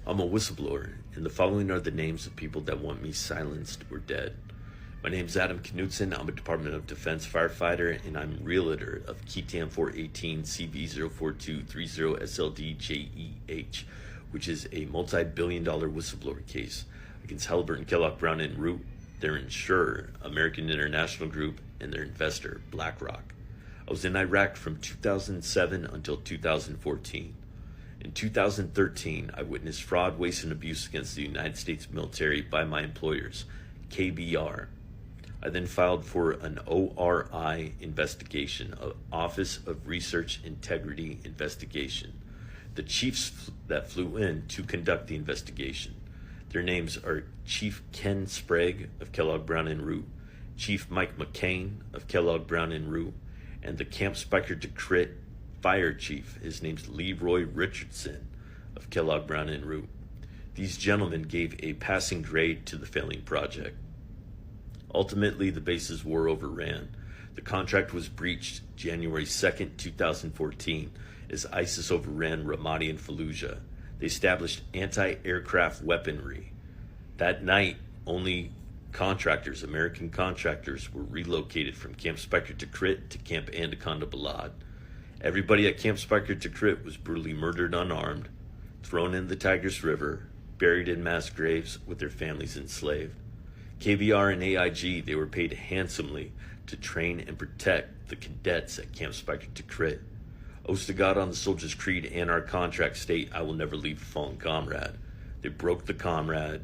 I'm a whistleblower, and the following are the names of people that want me silenced or dead. My name's Adam Knutson. I'm a Department of Defense firefighter, and I'm realtor of Ketam 418 CV04230SLDJEH, which is a multi-billion-dollar whistleblower case against Halliburton, Kellogg, Brown & Root, their insurer, American International Group, and their investor, BlackRock. I was in Iraq from 2007 until 2014. In 2013, I witnessed fraud, waste, and abuse against the United States military by my employers, KBR. I then filed for an ORI investigation, an Office of Research Integrity investigation. The chiefs that flew in to conduct the investigation, their names are Chief Ken Sprague of Kellogg, Brown & Root, Chief Mike McCain of Kellogg, Brown & Root, and the Camp Spiker Decrit Fire Chief. His name's Leroy Richardson of Kellogg, Brown & Root. These gentlemen gave a passing grade to the failing project. Ultimately, the base's war overran. The contract was breached January 2nd, 2014, as ISIS overran Ramadi and Fallujah. They established anti-aircraft weaponry. That night, only contractors, American contractors, were relocated from Camp Spiker Decrit to Camp Anaconda Balad. Everybody at Camp Spiker Decrit was brutally murdered unarmed, thrown in the Tigris River, buried in mass graves with their families enslaved. KBR and AIG, they were paid handsomely to train and protect the cadets at Camp Spiker Decrit. Oath to God on the soldier's creed and our contract state, I will never leave a fallen comrade. They broke the contract,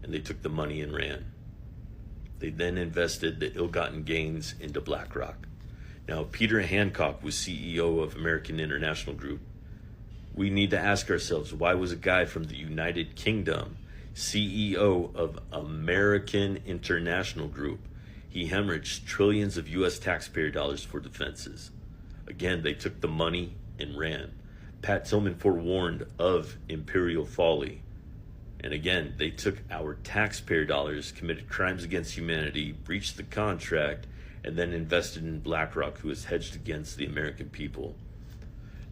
and they took the money and ran. They then invested the ill-gotten gains into BlackRock. Now, Peter Hancock was CEO of American International Group. We need to ask ourselves, why was a guy from the United Kingdom CEO of American International Group? He hemorrhaged trillions of U.S. taxpayer dollars for defenses. Again, they took the money and ran. Pat Tillman forewarned of imperial folly. And again, they took our taxpayer dollars, committed crimes against humanity, breached the contract, and then invested in BlackRock, who has hedged against the American people.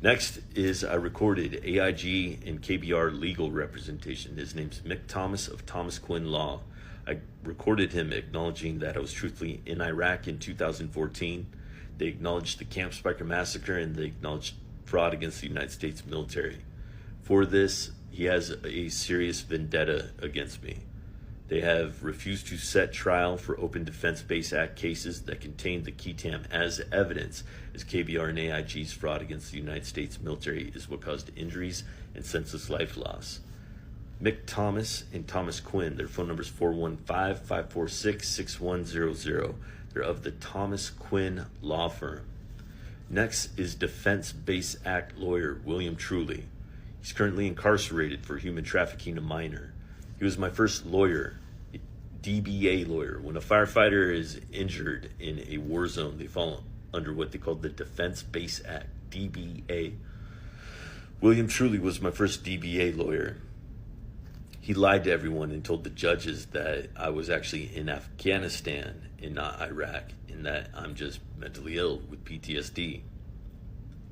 Next is I recorded AIG and KBR legal representation. His name's Mick Thomas of Thomas Quinn Law. I recorded him acknowledging that I was truthfully in Iraq in 2014. They acknowledged the Camp Spiker massacre, and they acknowledged fraud against the United States military. For this, he has a serious vendetta against me. They have refused to set trial for Open Defense Base Act cases that contain the Ketam as evidence, as KBR and AIG's fraud against the United States military is what caused injuries and senseless life loss. Mick Thomas and Thomas Quinn, their phone number is 415-546-6100. They're of the Thomas Quinn Law Firm. Next is Defense Base Act lawyer William Truly. He's currently incarcerated for human trafficking a minor. He was my first lawyer, DBA lawyer. When a firefighter is injured in a war zone, they fall under what they call the Defense Base Act, DBA. William Truly was my first DBA lawyer. He lied to everyone and told the judges that I was actually in Afghanistan and not Iraq, and that I'm just mentally ill with PTSD.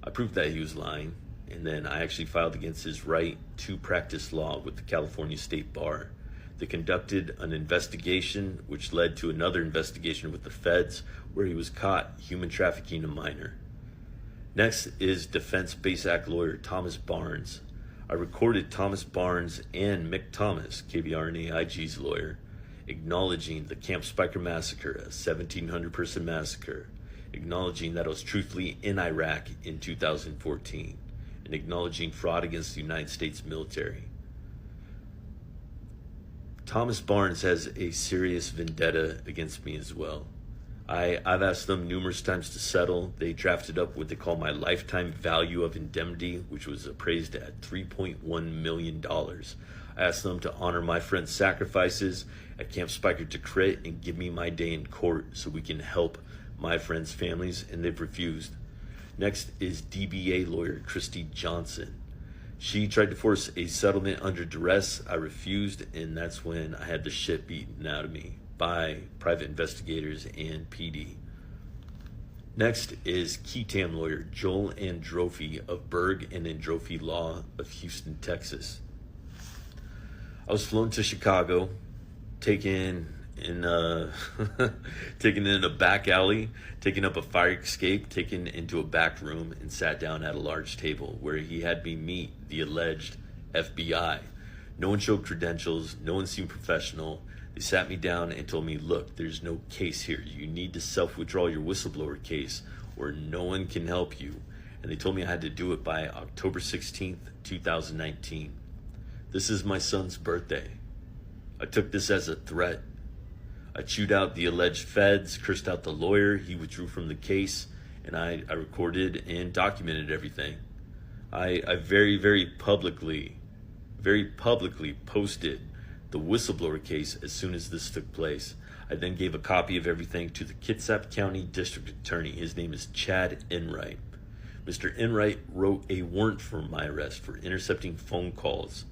I proved that he was lying, and then I actually filed against his right to practice law with the California State Bar. They conducted an investigation, which led to another investigation with the feds, where he was caught human trafficking a minor. Next is Defense Base Act lawyer Thomas Barnes. I recorded Thomas Barnes and Mick Thomas, KBR and AIG's lawyer, acknowledging the Camp Spiker massacre, a 1,700-person massacre, acknowledging that I was truthfully in Iraq in 2014, and acknowledging fraud against the United States military. Thomas Barnes has a serious vendetta against me as well. I've asked them numerous times to settle. They drafted up what they call my lifetime value of indemnity, which was appraised at $3.1 million. I asked them to honor my friend's sacrifices at Camp Spiker Decrit and give me my day in court so we can help my friends' families, and they've refused. Next is DBA lawyer Christy Johnson. She tried to force a settlement under duress. I refused, and that's when I had the shit beaten out of me by private investigators and PD. Next is key tam lawyer Joel Androphy of Berg and Androphy Law of Houston, Texas. I was flown to Chicago, taken in taken in a back alley, taken up a fire escape, taken into a back room, and sat down at a large table where he had me meet the alleged FBI. No one showed credentials, no one seemed professional. They sat me down and told me, look, there's no case here. You need to self-withdraw your whistleblower case or no one can help you. And they told me I had to do it by October 16th, 2019. This is my son's birthday. I took this as a threat. I chewed out the alleged feds, cursed out the lawyer. He withdrew from the case, and I recorded and documented everything. I very publicly posted the whistleblower case as soon as this took place. I then gave a copy of everything to the Kitsap County District Attorney. His name is Chad Enright. Mr. Enright wrote a warrant for my arrest for intercepting phone calls,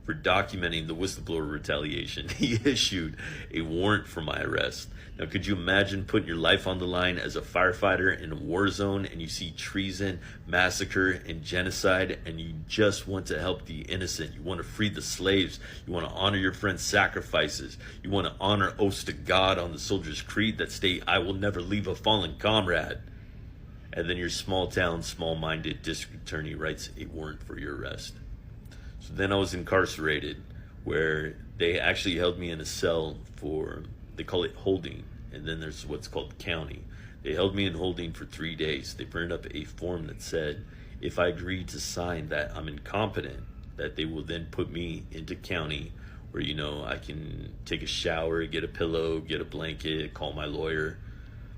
for documenting the whistleblower retaliation. He issued a warrant for my arrest. Now, could you imagine putting your life on the line as a firefighter in a war zone and you see treason, massacre, and genocide, and you just want to help the innocent? You want to free the slaves. You want to honor your friends' sacrifices. You want to honor oaths to God on the soldier's creed that state, I will never leave a fallen comrade. And then your small town, small-minded district attorney writes a warrant for your arrest. So then I was incarcerated, where they actually held me in a cell for, they call it holding, and then there's what's called county. They held me in holding for 3 days. They printed up a form that said, if I agree to sign that I'm incompetent, that they will then put me into county where, you know, I can take a shower, get a pillow, get a blanket, call my lawyer.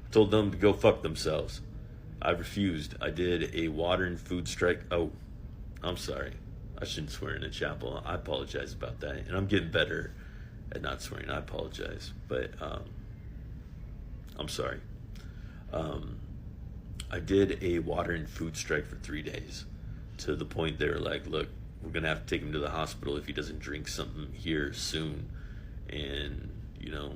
I told them to go fuck themselves. I refused. I did a water and food strike. Oh, I'm sorry. I shouldn't swear in a chapel. I apologize about that. And I'm getting better at not swearing. I apologize. But I'm sorry. I did a water and food strike for 3 days, to the point they were like, look, we're going to have to take him to the hospital if he doesn't drink something here soon. And, you know,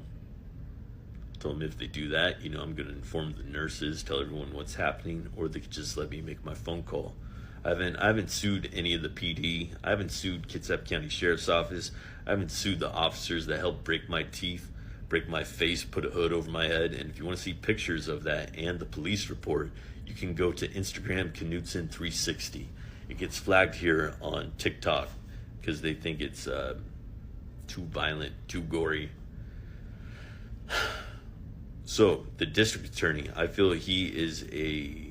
told them if they do that, you know, I'm going to inform the nurses, tell everyone what's happening, or they could just let me make my phone call. I haven't sued any of the PD. I haven't sued Kitsap County Sheriff's Office. I haven't sued the officers that helped break my teeth, break my face, put a hood over my head. And if you want to see pictures of that and the police report, you can go to Instagram Knutson360. It gets flagged here on TikTok because they think it's too violent, too gory. So the district attorney, I feel he is a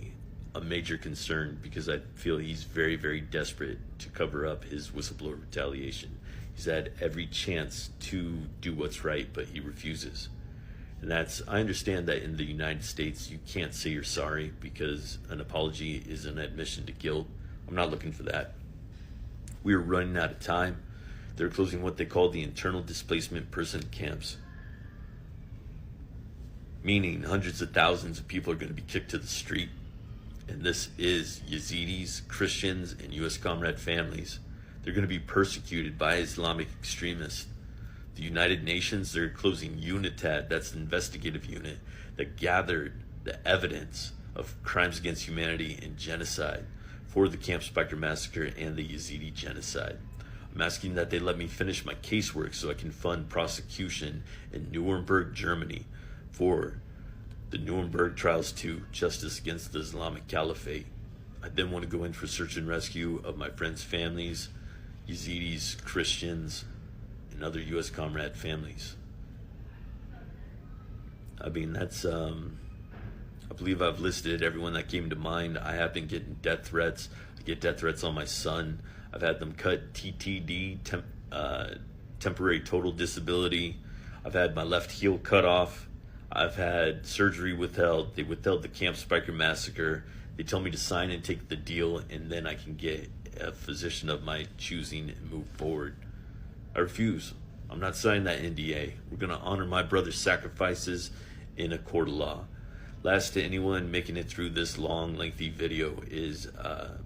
major concern because I feel he's very desperate to cover up his whistleblower retaliation. He's had every chance to do what's right, but he refuses. And I understand that in the United States, you can't say you're sorry because an apology is an admission to guilt. I'm not looking for that. We are running out of time. They're closing what they call the internal displacement person camps, meaning hundreds of thousands of people are going to be kicked to the street. And this is Yazidis, Christians, and U.S. comrade families. They're going to be persecuted by Islamic extremists. The United Nations, they're closing UNITAD, that's the investigative unit that gathered the evidence of crimes against humanity and genocide for the Camp Speicher massacre and the Yazidi genocide. I'm asking that they let me finish my casework so I can fund prosecution in Nuremberg, Germany for the Nuremberg Trials 2, Justice Against the Islamic Caliphate. I then want to go in for search and rescue of my friends' families, Yazidis, Christians, and other U.S. comrade families. I mean, that's, I believe I've listed everyone that came to mind. I have been getting death threats. I get death threats on my son. I've had them cut TTD, temporary total disability. I've had my left heel cut off. I've had surgery withheld. They withheld the Camp Speicher massacre. They tell me to sign and take the deal, and then I can get a physician of my choosing and move forward. I refuse. I'm not signing that NDA. We're going to honor my brother's sacrifices in a court of law. Last to anyone making it through this long, lengthy video is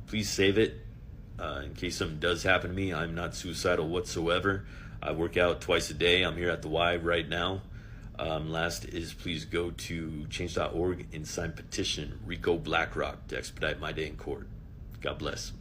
please save it in case something does happen to me. I'm not suicidal whatsoever. I work out twice a day. I'm here at the Y right now. Last is please go to change.org and sign petition Rico BlackRock to expedite my day in court. God bless.